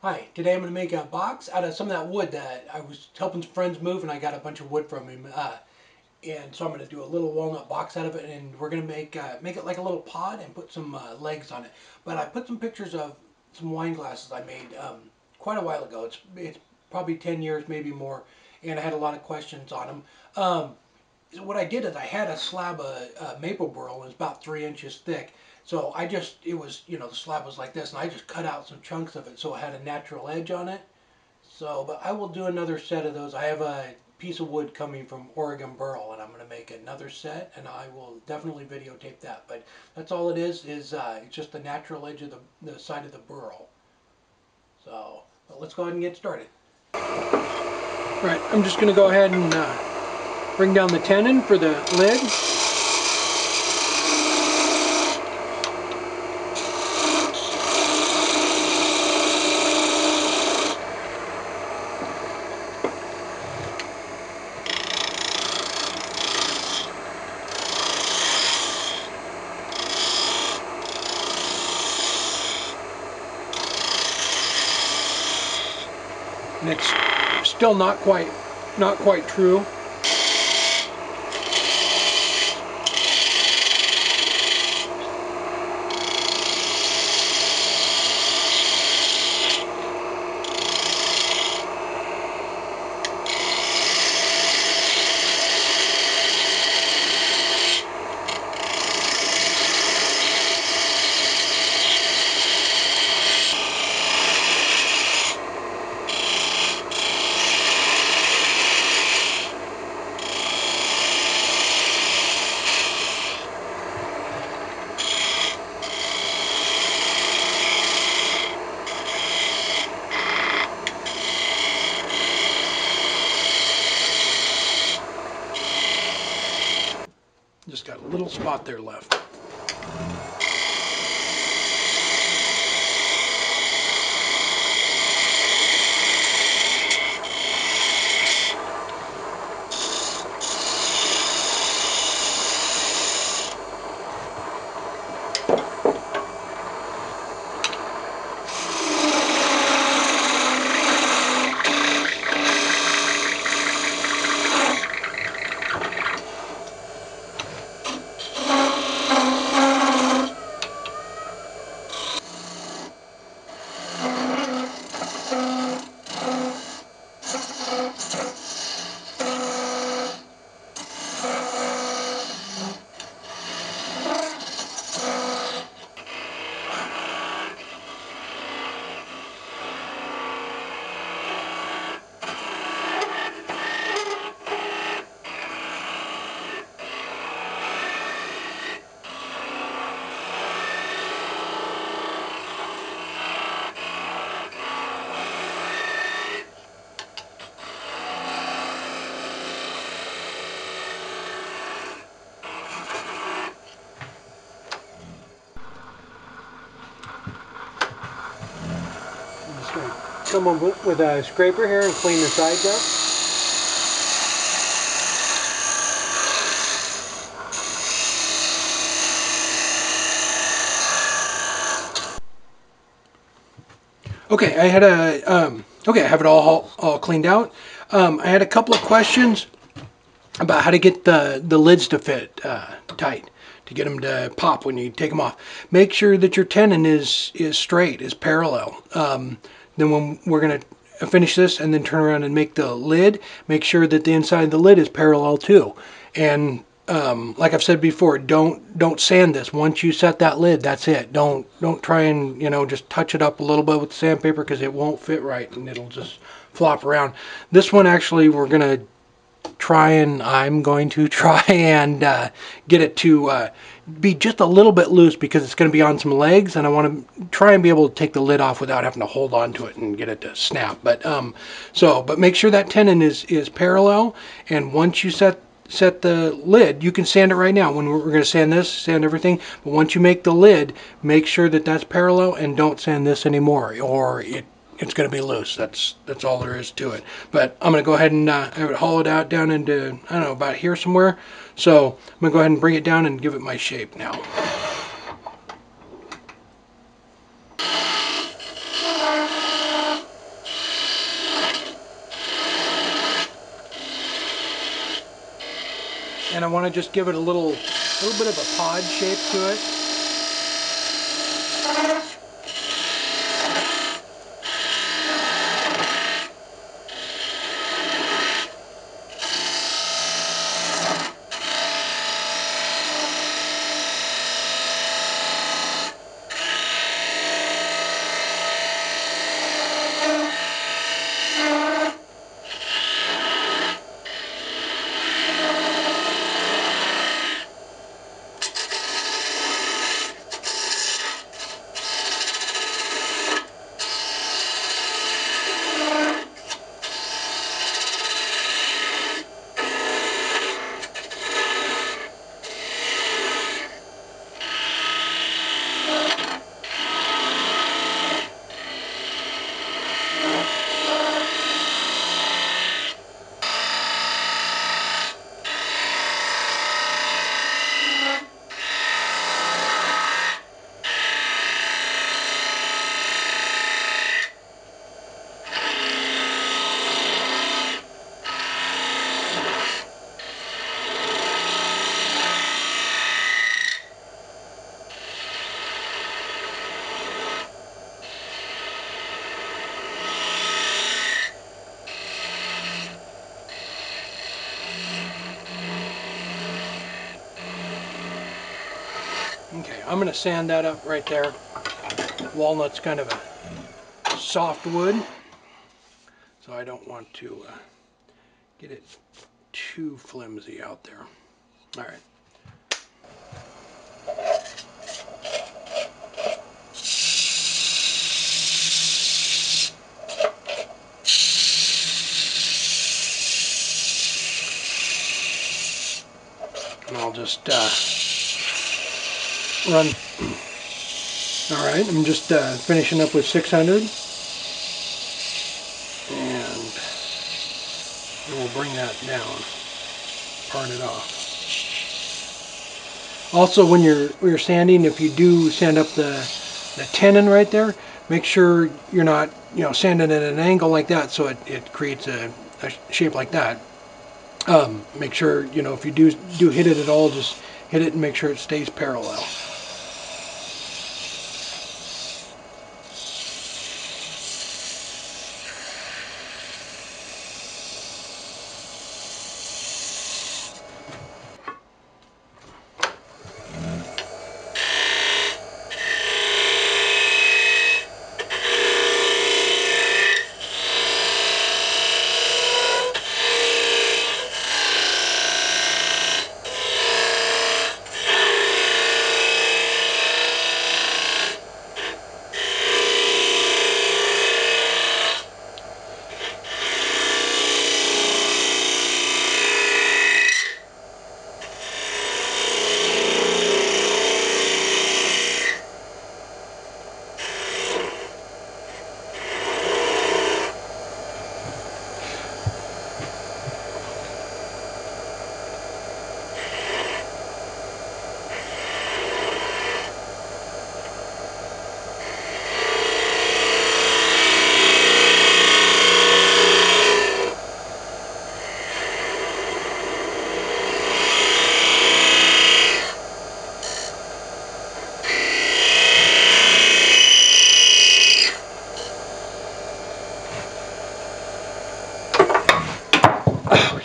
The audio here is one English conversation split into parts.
Hi, today I'm going to make a box out of some of that wood that I was helping some friends move and I got a bunch of wood from him. And so I'm going to do a little walnut box out of it, and we're going to make it like a little pod and put some legs on it. But I put some pictures of some wine glasses I made quite a while ago. It's probably 10 years, maybe more, and I had a lot of questions on them. So what I did is I had a slab of maple burl. It was about 3 inches thick. So it was, the slab was like this, and I just cut out some chunks of it so it had a natural edge on it. So, but I will do another set of those. I have a piece of wood coming from Oregon burl, and I'm going to make another set, and I will definitely videotape that. But that's all it is it's just the natural edge of the side of the burl. So, but let's go ahead and get started. All right, I'm just going to go ahead and bring down the tenon for the lid. And it's still not quite true. Just got a little spot there left. I'm just going to come on with a scraper here and clean the sides up. Okay, I have it all cleaned out. I had a couple of questions about how to get the lids to fit tight, to get them to pop when you take them off. Make sure that your tenon is straight, is parallel. Then when we're going to finish this and then turn around and make the lid, make sure that the inside of the lid is parallel too. And like I've said before, don't sand this. Once you set that lid, that's it. Don't try and just touch it up a little bit with the sandpaper, because it won't fit right and it'll just flop around. This one actually I'm going to try and get it to be just a little bit loose, because it's going to be on some legs, and I want to try and be able to take the lid off without having to hold on to it and get it to snap. But but make sure that tenon is parallel, and once you set the lid, you can sand it right now. When we're going to sand everything, but once you make the lid, make sure that that's parallel, and don't sand this anymore, or it's going to be loose. That's all there is to it. But I'm going to go ahead and have it hollowed out down into, I don't know, about here somewhere. So I'm going to go ahead and bring it down and give it my shape now. and I want to just give it a little bit of a pod shape to it. Okay, I'm going to sand that up right there. Walnut's kind of a soft wood, so I don't want to get it too flimsy out there. All right. And I'll just run. All right, I'm just finishing up with 600, and we'll bring that down, part it off. Also, when you're sanding, if you do sand up the tenon right there, make sure you're not sanding at an angle like that, so it creates a shape like that. Make sure if you do hit it at all, just hit it and make sure it stays parallel.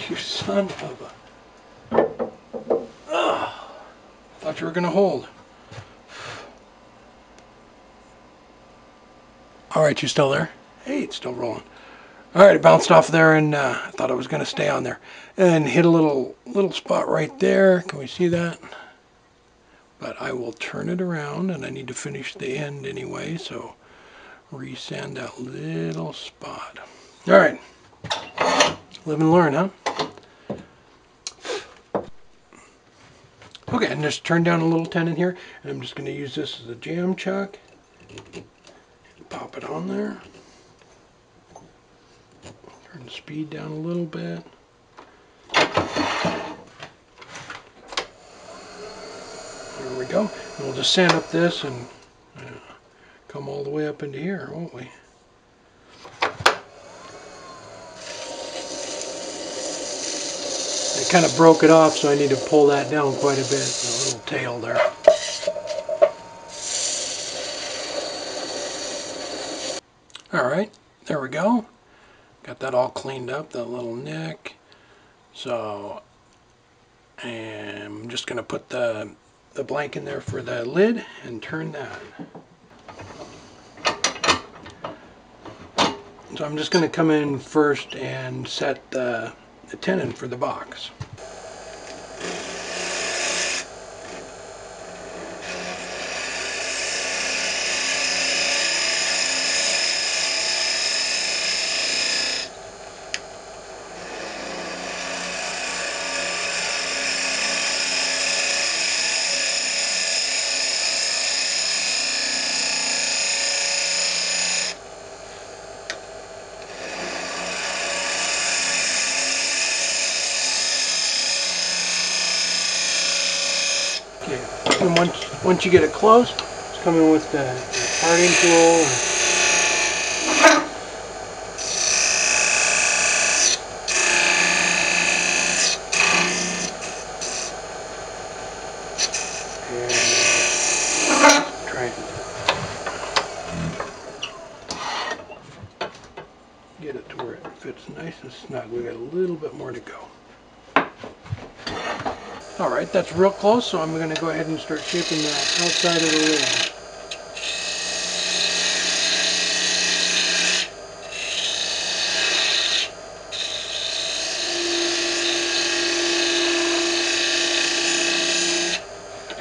You son of a... thought you were going to hold. Alright, you still there? Hey, it's still rolling. Alright, it bounced off there, and I thought it was going to stay on there. And hit a little spot right there. Can we see that? But I will turn it around, and I need to finish the end anyway, so resand that little spot. Alright. Live and learn, huh? Okay, and just turn down a little tenon here, and I'm just going to use this as a jam chuck. Pop it on there. Turn the speed down a little bit. There we go. And we'll just sand up this and come all the way up into here, won't we? Make kind of broke it off, so I need to pull that down quite a bit. The little tail there. Alright, there we go. Got that all cleaned up, that little nick. So, and I'm just going to put the blank in there for the lid and turn that. So I'm just going to come in first and set the tenon for the box. And once you get it close, just come in with the parting tool. And try and get it to where it fits nice and snug. We got a little bit more to go. Alright, that's real close, so I'm going to go ahead and start shaping the outside of the lid.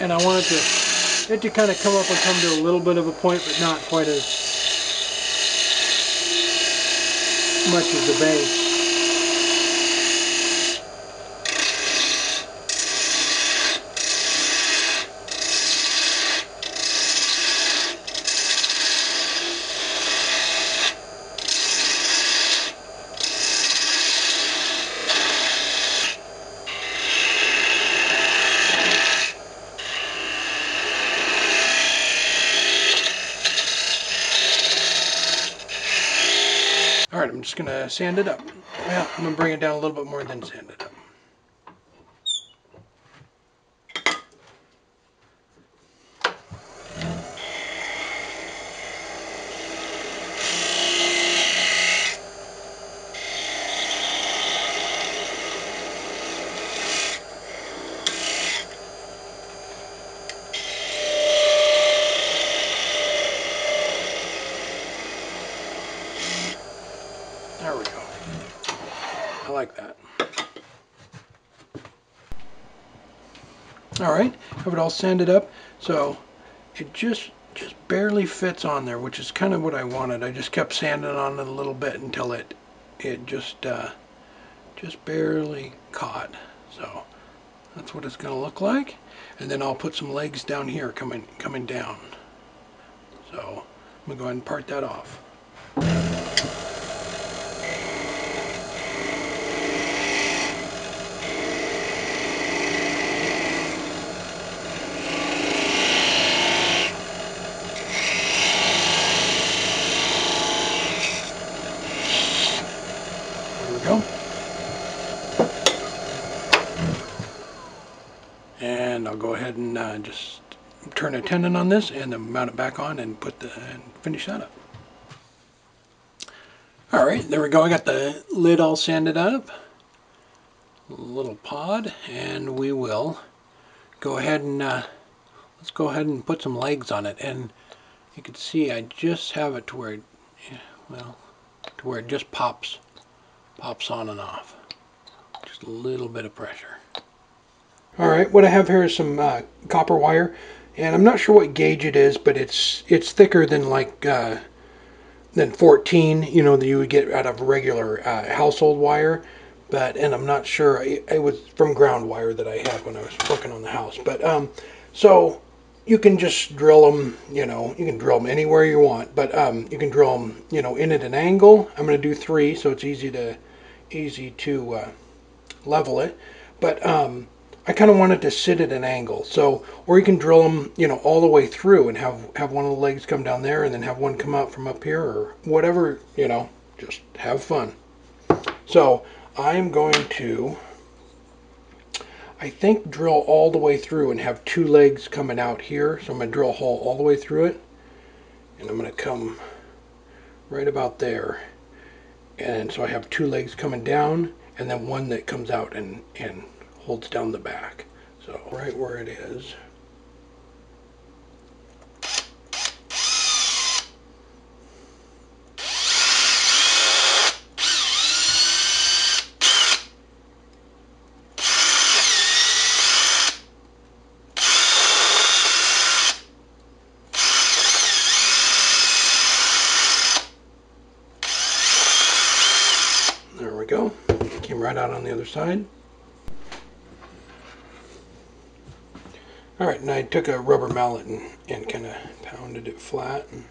And I want it to kind of come up and come to a little bit of a point, but not quite as much as the base. Alright, I'm just going to sand it up. Well, I'm going to bring it down a little bit more than sand it up. There we go. I like that. Alright, have it all sanded up. So it just barely fits on there, which is kind of what I wanted. I just kept sanding on it a little bit until it just barely caught. So that's what it's going to look like. And then I'll put some legs down here coming down. So I'm going to go ahead and part that off. Go. And I'll go ahead and just turn a tenon on this and then mount it back on and and finish that up. Alright, there we go. I got the lid all sanded up. A little pod, and we will go ahead and let's go ahead and put some legs on it. And you can see I just have it to where it just pops on and off. Just a little bit of pressure. Alright, what I have here is some copper wire, and I'm not sure what gauge it is, but it's thicker than than 14, you know, that you would get out of regular household wire. And I'm not sure, it was from ground wire that I had when I was working on the house. But so you can just drill them, you know, you can drill them anywhere you want, but you can drill them, you know, in at an angle. I'm going to do 3, so it's easy to level it. But I kind of want it to sit at an angle. So, or you can drill them, you know, all the way through and have one of the legs come down there and then have one come out from up here, or whatever, you know, just have fun. So I'm going to I think drill all the way through and have two legs coming out here. So I'm going to drill a hole all the way through it, and I'm going to come right about there. And so I have two legs coming down and then one that comes out and holds down the back. So right where it is. There we go. Came right out on the other side. Alright, and I took a rubber mallet and kind of pounded it flat, and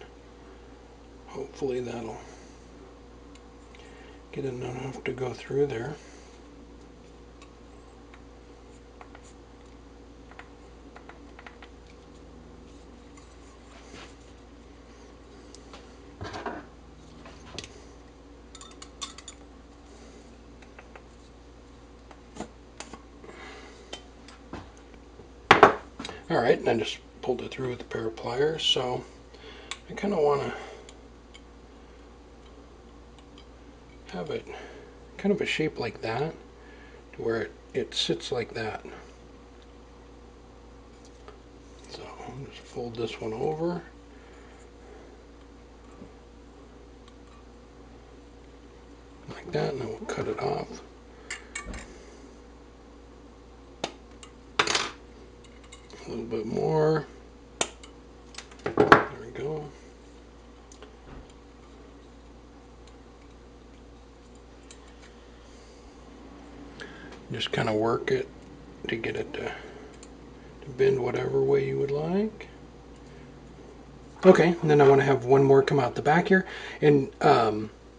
hopefully that'll get enough to go through there. Alright, and I just pulled it through with a pair of pliers, so I kind of want to have it kind of a shape like that, to where it sits like that. So I'll just fold this one over. Like that, and then we'll cut it off. A little bit more. There we go. Just kind of work it to get it to bend whatever way you would like. Okay, and then I want to have one more come out the back here, and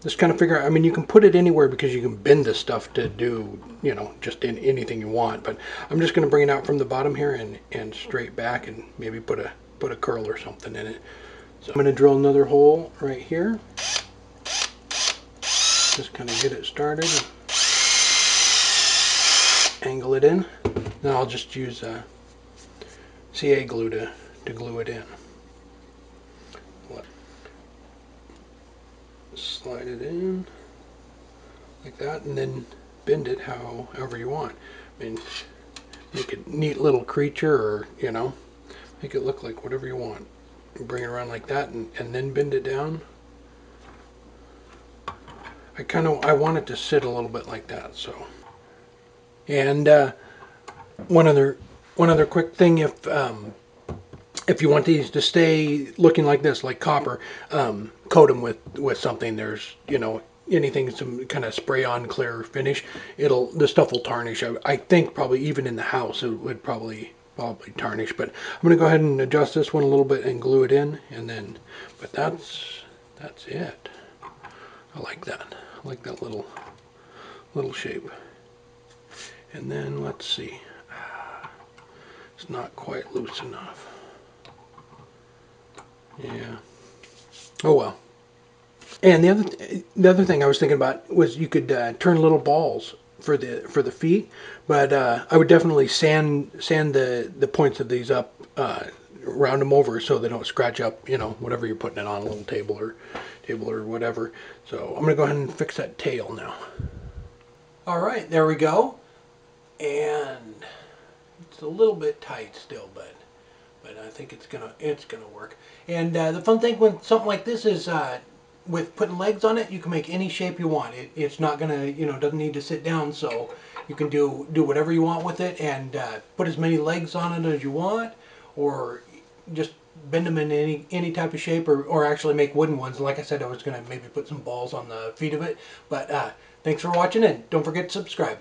just kind of figure out, I mean, you can put it anywhere because you can bend this stuff to do, you know, just in anything you want, but I'm just going to bring it out from the bottom here and straight back, and maybe put a curl or something in it. So I'm going to drill another hole right here. Just kind of get it started. Angle it in. Then I'll just use CA glue to glue it in. Slide it in like that, and then bend it however you want. I mean, make a neat little creature, or, you know, make it look like whatever you want. Bring it around like that, and then bend it down. I want it to sit a little bit like that. So, and one other quick thing, if you want these to stay looking like this, like copper, coat them with something. There's, you know, anything, some kind of spray on clear finish. The stuff will tarnish. I think probably even in the house it would probably tarnish. But I'm going to go ahead and adjust this one a little bit and glue it in, and then. But that's it. I like that. I like that little shape. And then let's see. It's not quite loose enough. Yeah. Oh well. And the other thing I was thinking about was you could turn little balls for the feet, but I would definitely sand the points of these up, round them over so they don't scratch up, you know, whatever you're putting it on, a little table or whatever. So I'm gonna go ahead and fix that tail now. All right, there we go. And it's a little bit tight still, but I think it's gonna work. And the fun thing with something like this is, with putting legs on it, you can make any shape you want. It's not gonna, you know, doesn't need to sit down, so you can do whatever you want with it, and put as many legs on it as you want, or just bend them in any type of shape, or actually make wooden ones. Like I said, I was gonna maybe put some balls on the feet of it. But thanks for watching, and don't forget to subscribe.